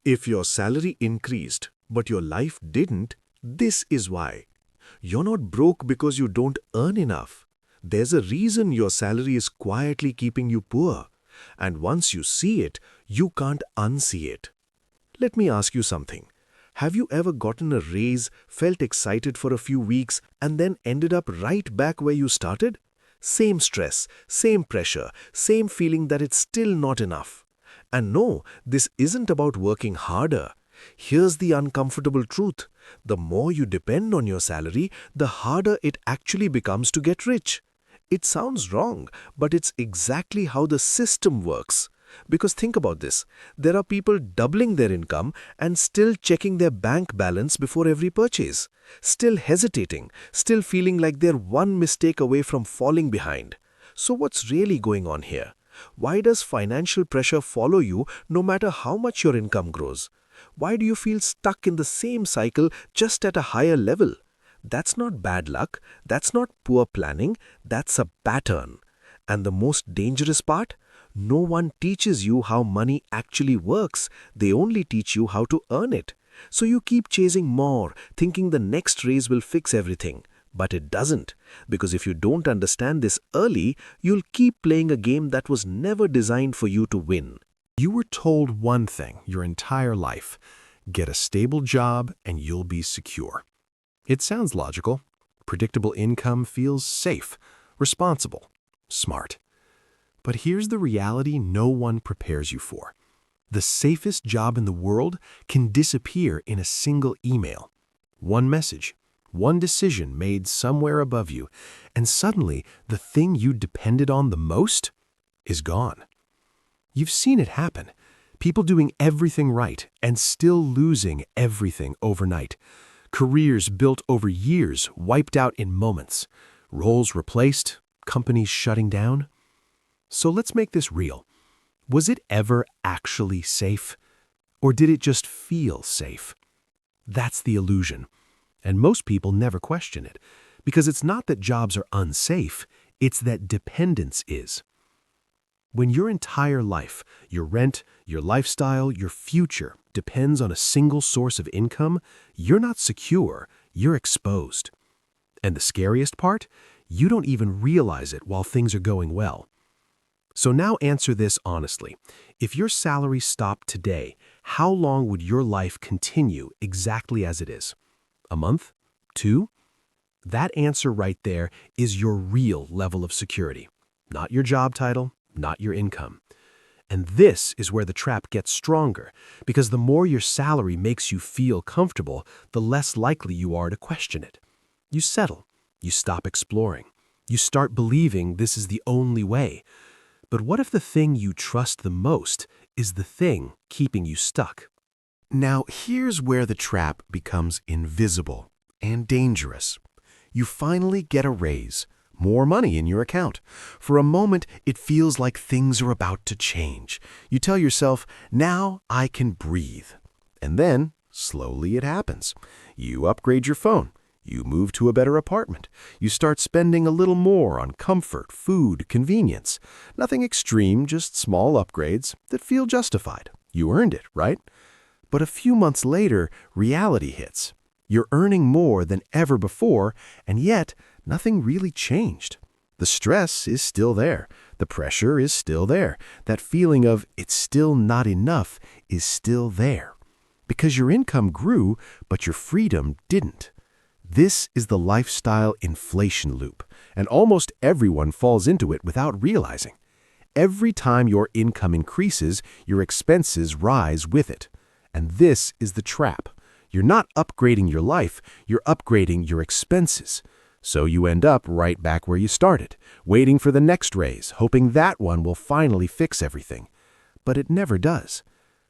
If your salary increased, but your life didn't, this is why. You're not broke because you don't earn enough. There's a reason your salary is quietly keeping you poor. And once you see it, you can't unsee it. Let me ask you something. Have you ever gotten a raise, felt excited for a few weeks, and then ended up right back where you started? Same stress, same pressure, same feeling that it's still not enough. And no, this isn't about working harder. Here's the uncomfortable truth. The more you depend on your salary, the harder it actually becomes to get rich. It sounds wrong, but it's exactly how the system works. Because think about this, there are people doubling their income and still checking their bank balance before every purchase, still hesitating, still feeling like they're one mistake away from falling behind. So what's really going on here? Why does financial pressure follow you no matter how much your income grows? Why do you feel stuck in the same cycle just at a higher level? That's not bad luck, that's not poor planning, that's a pattern. And the most dangerous part? No one teaches you how money actually works. They only teach you how to earn it. So you keep chasing more, thinking the next raise will fix everything. But it doesn't. Because if you don't understand this early, you'll keep playing a game that was never designed for you to win. You were told one thing your entire life: get a stable job and you'll be secure. It sounds logical. Predictable income feels safe, responsible, smart. But here's the reality no one prepares you for. The safest job in the world can disappear in a single email. One message, one decision made somewhere above you, and suddenly the thing you depended on the most is gone. You've seen it happen. People doing everything right and still losing everything overnight. Careers built over years wiped out in moments. Roles replaced, companies shutting down. So let's make this real. Was it ever actually safe? Or did it just feel safe? That's the illusion. And most people never question it, because it's not that jobs are unsafe, it's that dependence is. When your entire life, your rent, your lifestyle, your future depends on a single source of income, you're not secure, you're exposed. And the scariest part? You don't even realize it while things are going well. So now answer this honestly. If your salary stopped today, how long would your life continue exactly as it is? A month? 2? That answer right there is your real level of security. Not your job title, not your income. And this is where the trap gets stronger, because the more your salary makes you feel comfortable, the less likely you are to question it. You settle. You stop exploring. You start believing this is the only way. But what if the thing you trust the most is the thing keeping you stuck? Now, here's where the trap becomes invisible and dangerous. You finally get a raise, more money in your account. For a moment, it feels like things are about to change. You tell yourself, now I can breathe. And then, slowly it happens. You upgrade your phone. You move to a better apartment. You start spending a little more on comfort, food, convenience. Nothing extreme, just small upgrades that feel justified. You earned it, right? But a few months later, reality hits. You're earning more than ever before, and yet nothing really changed. The stress is still there. The pressure is still there. That feeling of it's still not enough is still there. Because your income grew, but your freedom didn't. This is the lifestyle inflation loop, and almost everyone falls into it without realizing. Every time your income increases, your expenses rise with it. And this is the trap. You're not upgrading your life, you're upgrading your expenses. So you end up right back where you started, waiting for the next raise, hoping that one will finally fix everything. But it never does.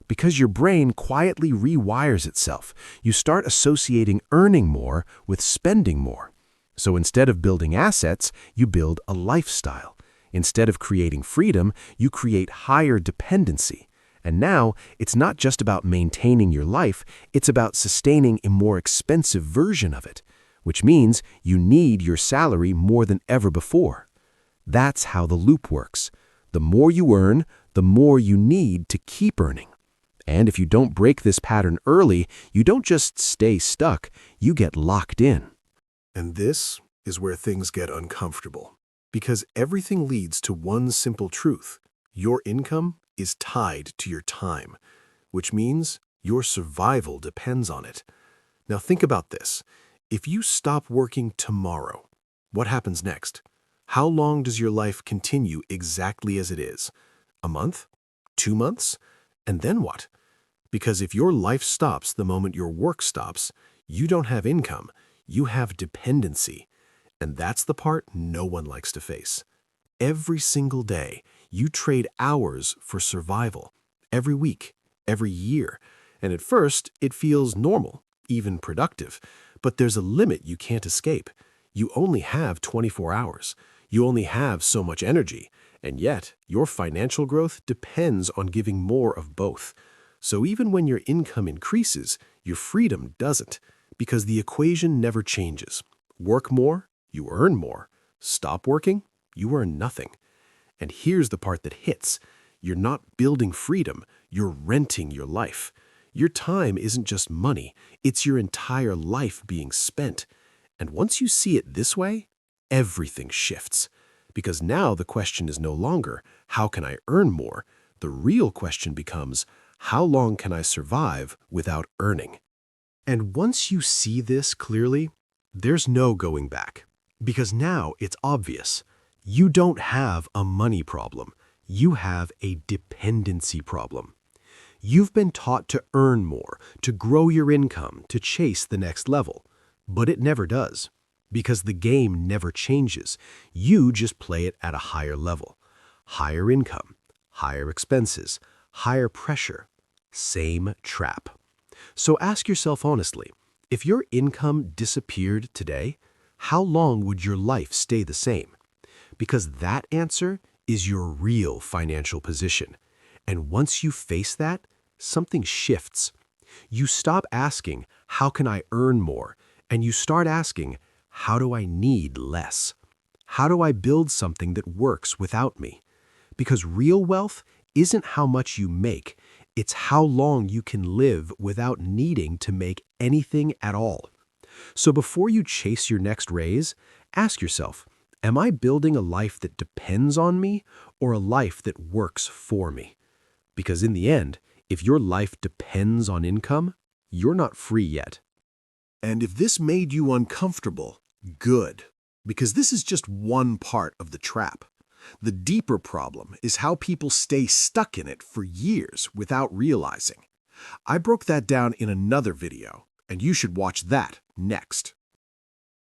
Because your brain quietly rewires itself, you start associating earning more with spending more. So instead of building assets, you build a lifestyle. Instead of creating freedom, you create higher dependency. And now, it's not just about maintaining your life, it's about sustaining a more expensive version of it, which means you need your salary more than ever before. That's how the loop works. The more you earn, the more you need to keep earning. And if you don't break this pattern early, you don't just stay stuck, you get locked in. And this is where things get uncomfortable. Because everything leads to one simple truth. Your income is tied to your time, which means your survival depends on it. Now think about this. If you stop working tomorrow, what happens next? How long does your life continue exactly as it is? A month? 2 months? And then what? Because if your life stops the moment your work stops, you don't have income, you have dependency. And that's the part no one likes to face. Every single day, you trade hours for survival. Every week, every year. And at first, it feels normal, even productive. But there's a limit you can't escape. You only have 24 hours. You only have so much energy. And yet, your financial growth depends on giving more of both. So even when your income increases, your freedom doesn't, because the equation never changes. Work more, you earn more. Stop working, you earn nothing. And here's the part that hits. You're not building freedom, you're renting your life. Your time isn't just money, it's your entire life being spent. And once you see it this way, everything shifts. Because now the question is no longer, how can I earn more? The real question becomes, how long can I survive without earning? And once you see this clearly, there's no going back. Because now it's obvious. You don't have a money problem. You have a dependency problem. You've been taught to earn more, to grow your income, to chase the next level. But it never does. Because the game never changes. You just play it at a higher level. Higher income, higher expenses, higher pressure. Same trap. So ask yourself honestly, if your income disappeared today, how long would your life stay the same? Because that answer is your real financial position. And once you face that, something shifts. You stop asking, how can I earn more? And you start asking, how do I need less? How do I build something that works without me? Because real wealth isn't how much you make, it's how long you can live without needing to make anything at all. So before you chase your next raise, ask yourself, am I building a life that depends on me or a life that works for me? Because in the end, if your life depends on income, you're not free yet. And if this made you uncomfortable, good, because this is just one part of the trap. The deeper problem is how people stay stuck in it for years without realizing. I broke that down in another video, and you should watch that next.